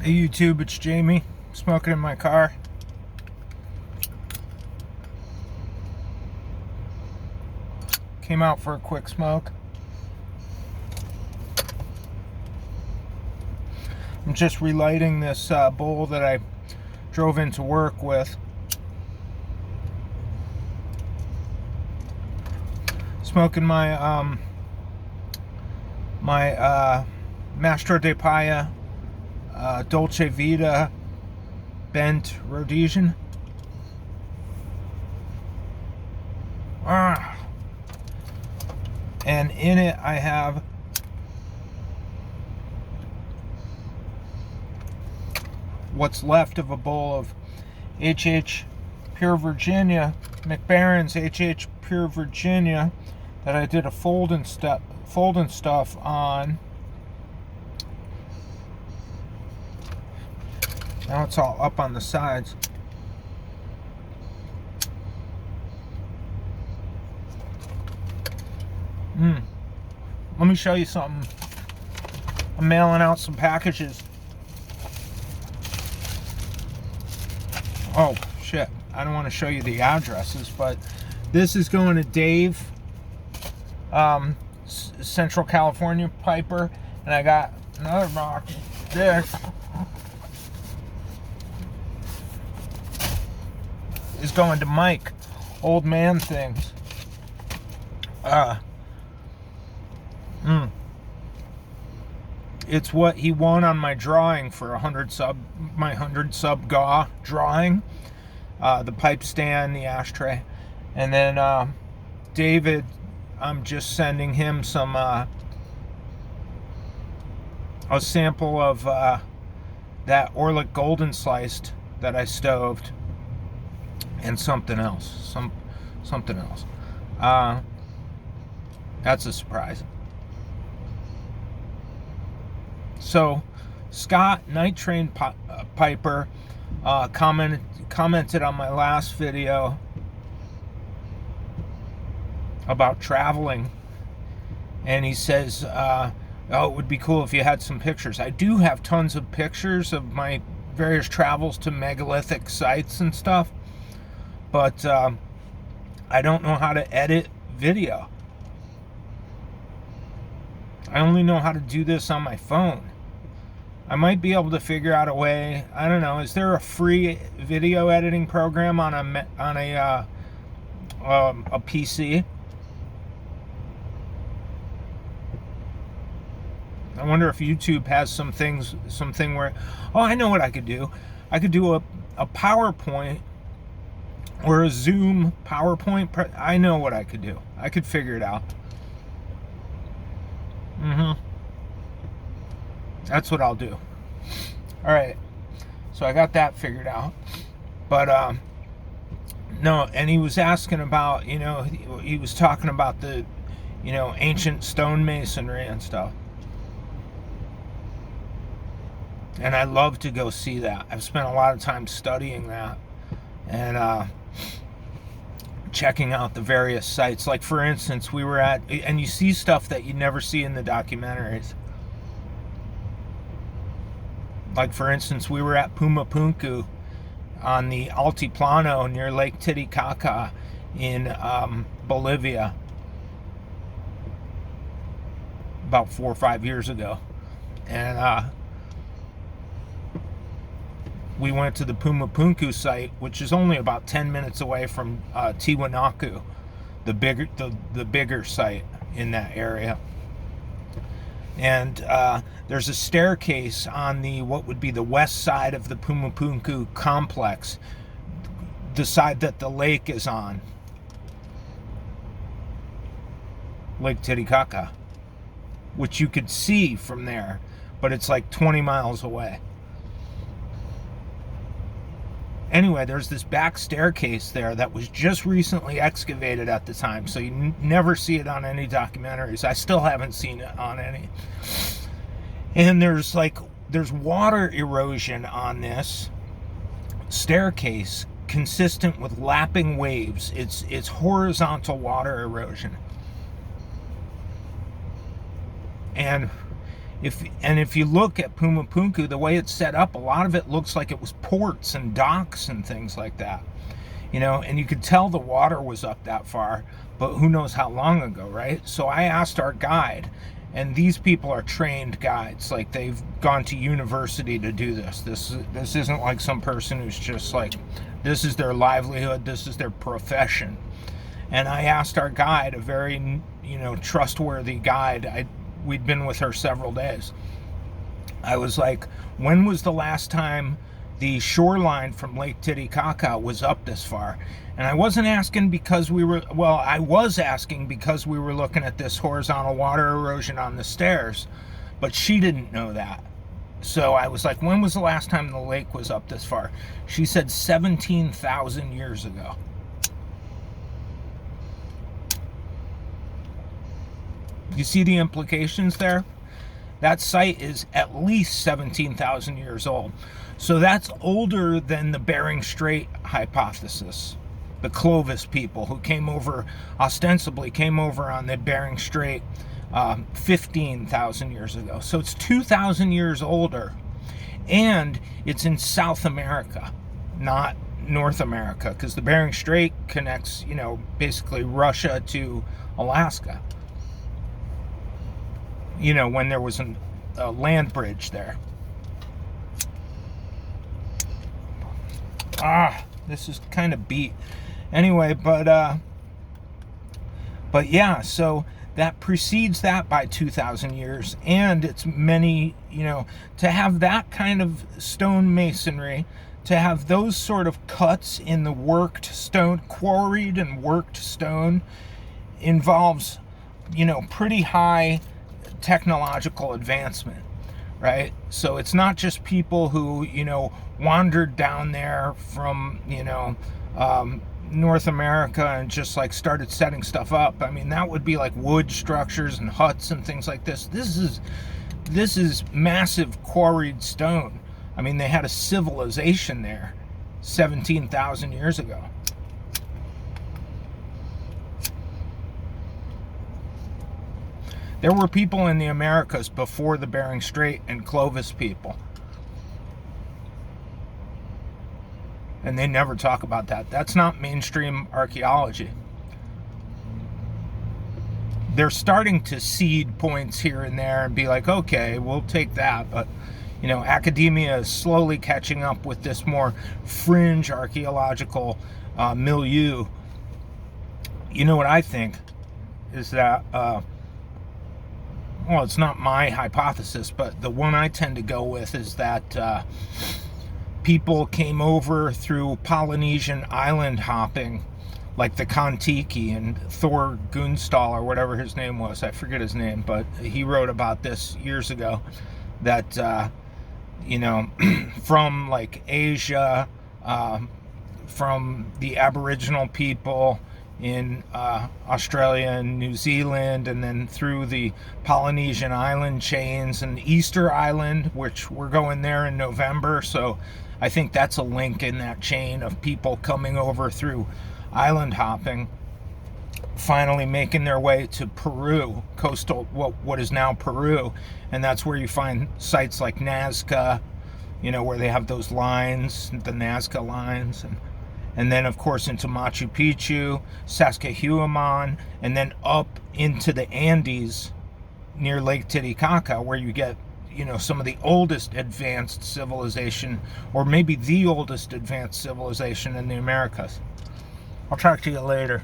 Hey YouTube, it's Jamie, smoking in my car. Came out for a quick smoke. I'm just relighting this bowl that I drove into work with. Smoking my Mastro de Paya Dolce Vita bent Rhodesian. And in it I have what's left of a bowl of HH Pure Virginia, McBaron's HH Pure Virginia, that I did a fold and stuff on. Now it's all up on the sides. Let me show you something. I'm mailing out some packages. Oh shit, I don't want to show you the addresses, but this is going to Dave, Central California Piper, and I got another box. This is going to Mike, Old Man Things. It's what he won on my drawing for my 100 sub GAW drawing. The pipe stand, the ashtray. And then David, I'm just sending him some a sample of that Orlick Golden Sliced that I stoved, and something else. Something else. That's a surprise. So, Scott, Night Train Piper, commented on my last video about traveling, and he says, oh, it would be cool if you had some pictures. I do have tons of pictures of my various travels to megalithic sites and stuff, but I don't know how to edit video. I only know how to do this on my phone. I might be able to figure out a way. I don't know. Is there a free video editing program on a PC? I wonder if YouTube has something where, oh, I know what I could do. I could do a PowerPoint or a Zoom PowerPoint. I know what I could do. I could figure it out. That's what I'll do. All right. So I got that figured out. But no, and he was asking about, he was talking about the, ancient stonemasonry and stuff. And I love to go see that. I've spent a lot of time studying that and checking out the various sites. Like, for instance, we were at, and you see stuff that you never see in the documentaries. Like, for instance, we were at Puma Punku on the Altiplano near Lake Titicaca in Bolivia about 4 or 5 years ago. And we went to the Puma Punku site, which is only about 10 minutes away from Tiwanaku, the bigger site in that area. And there's a staircase on what would be the west side of the Puma Punku complex, the side that the lake is on, Lake Titicaca, which you could see from there, but it's like 20 miles away. Anyway, there's this back staircase there that was just recently excavated at the time, so you never see it on any documentaries. I still haven't seen it on any. And there's water erosion on this staircase, consistent with lapping waves. It's horizontal water erosion. And If you look at Puma Punku, the way it's set up, a lot of it looks like it was ports and docks and things like that. And you could tell the water was up that far, but who knows how long ago, right? So I asked our guide, and these people are trained guides, like they've gone to university to do this. This isn't like some person who's just like, this is their livelihood, this is their profession. And I asked our guide, a very trustworthy guide, we'd been with her several days. I was like, when was the last time the shoreline from Lake Titicaca was up this far? And I wasn't asking because I was asking because we were looking at this horizontal water erosion on the stairs, but she didn't know that. So I was like, when was the last time the lake was up this far? She said 17,000 years ago. You see the implications there? That site is at least 17,000 years old. So that's older than the Bering Strait hypothesis. The Clovis people who ostensibly came over on the Bering Strait 15,000 years ago. So it's 2,000 years older. And it's in South America, not North America, because the Bering Strait connects, basically Russia to Alaska. When there was a land bridge there. This is kind of beat. Anyway, but yeah, so that precedes that by 2,000 years, and it's many, to have that kind of stone masonry, to have those sort of cuts in the worked stone, quarried and worked stone, involves, pretty high technological advancement, right? So it's not just people who wandered down there from North America and just like started setting stuff up. I mean, that would be like wood structures and huts and things like this. This is massive quarried stone. I mean, they had a civilization there 17,000 years ago. There were people in the Americas before the Bering Strait and Clovis people. And they never talk about that. That's not mainstream archaeology. They're starting to seed points here and there and be like, okay, we'll take that. But, academia is slowly catching up with this more fringe archaeological milieu. What I think is that... well, it's not my hypothesis, but the one I tend to go with is that people came over through Polynesian island hopping, like the Kon-Tiki and Thor Gunstall, or whatever his name was. I forget his name, but he wrote about this years ago, that, from like Asia, from the Aboriginal people in Australia and New Zealand, and then through the Polynesian island chains and Easter Island, which we're going there in November. So I think that's a link in that chain of people coming over through island hopping, finally making their way to Peru, coastal, what is now Peru. And that's where you find sites like Nazca, where they have those lines, the Nazca lines, and then, of course, into Machu Picchu, Saskatchewan, and then up into the Andes near Lake Titicaca, where you get, some of the oldest advanced civilization, or maybe the oldest advanced civilization in the Americas. I'll talk to you later.